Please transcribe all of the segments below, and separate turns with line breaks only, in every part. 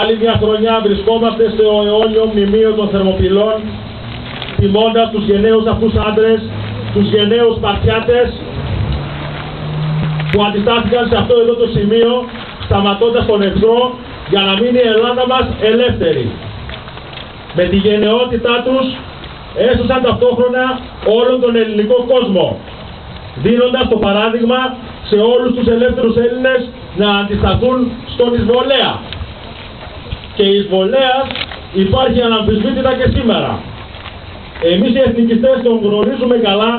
Άλλη μια χρονιά βρισκόμαστε στο αιώνιο μνημείο των Θερμοπυλών, τιμώντας τους γενναίους αυτούς άντρες, τους γενναίους Σπαρτιάτες, που αντιστάθηκαν σε αυτό εδώ το σημείο, σταματώντας τον εχθρό για να μείνει η Ελλάδα μας ελεύθερη. Με τη γενναιότητά τους έσωσαν ταυτόχρονα όλον τον ελληνικό κόσμο, δίνοντας το παράδειγμα σε όλους τους ελεύθερους Έλληνες να αντισταθούν στον εισβολέα. Και η εισβολέας υπάρχει αναμφισβήτητα και σήμερα. Εμείς οι εθνικιστές τον γνωρίζουμε καλά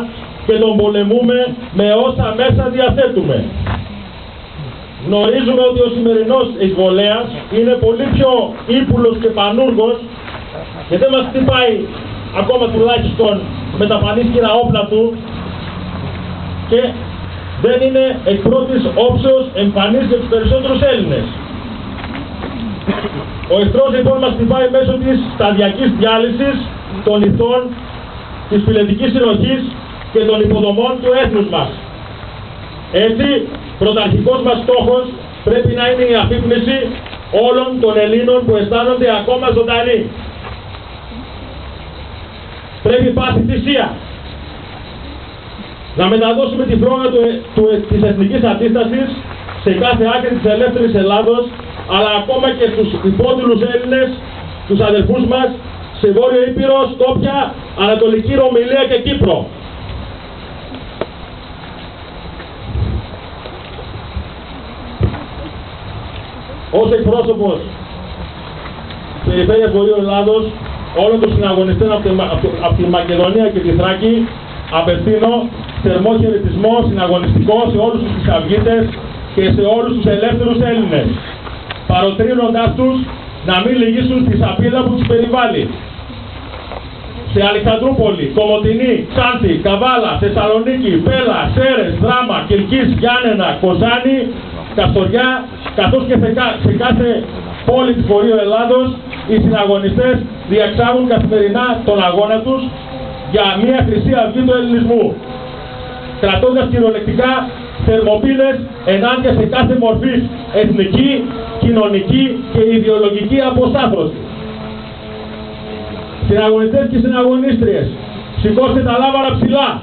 και τον πολεμούμε με όσα μέσα διαθέτουμε. Γνωρίζουμε ότι ο σημερινός εισβολέας είναι πολύ πιο ύπουλος και πανούργος και δεν μας χτυπάει ακόμα τουλάχιστον με τα πανίσχυρα όπλα του και δεν είναι εκ πρώτης όψεως εμφανής για τους περισσότερους Έλληνες. Ο εχθρός λοιπόν μας χτυπάει μέσω της σταδιακής διάλυσης των ηθών, της φιλετικής συνοχής και των υποδομών του έθνους μας. Έτσι, πρωταρχικός μας στόχος πρέπει να είναι η αφύπνιση όλων των Ελλήνων που αισθάνονται ακόμα ζωντανοί. Πρέπει πάση θυσία να μεταδώσουμε τη φρόνα της εθνικής αντίστασης σε κάθε άκρη της ελεύθερης Ελλάδος, αλλά ακόμα και στους υπόδουλους Έλληνες, τους αδελφούς μας, σε Βόρειο Ήπειρο, Σκόπια, Ανατολική Ρωμυλία και Κύπρο. Ως εκπρόσωπος της Περιφέρειας Βορείου Ελλάδος, όλων των συναγωνιστών από τη Μακεδονία και τη Θράκη, απευθύνω θερμό χαιρετισμό συναγωνιστικό σε όλους τους Χρυσαυγίτες και σε όλους τους ελεύθερους Έλληνες, παροτρύνοντάς τους να μην λυγίσουν στη σαπίλα που τους περιβάλλει. Σε Αλεξανδρούπολη, Κομοτηνή, Ξάνθη, Καβάλα, Θεσσαλονίκη, Πέλα, Σέρες, Δράμα, Κιλκής, Γιάννενα, Κοζάνη, Καστοριά, καθώς και σε κάθε πόλη της Βορείου Ελλάδος, οι συναγωνιστές διεξάγουν καθημερινά τον αγώνα τους για μια χρυσή αυγή του ελληνισμού, κρατώντας κυριολεκτικά θερμοπύλες ενάντια σε κάθε μορφής εθνική, κοινωνική και ιδεολογική αποστάθρωση. Συναγωνιστές και συναγωνίστριες, σηκώστε τα λάβαρα ψηλά,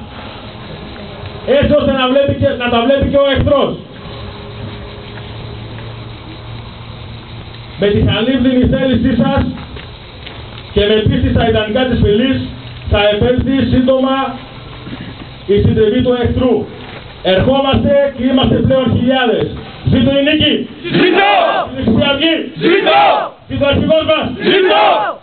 έτσι ώστε να τα βλέπει και ο εχθρός. Με τη χαλίβδινη θέλησή σας και με πίστη στα ιδανικά της φυλής θα επέλθει σύντομα η συντριβή του εχθρού. Ερχόμαστε και είμαστε πλέον χιλιάδες. Ζήτω η νίκη!
Ζήτω!
Η Χρυσή Αυγή!
Ζήτω!
Ζήτω ο αρχηγός μας!
Ζήτω!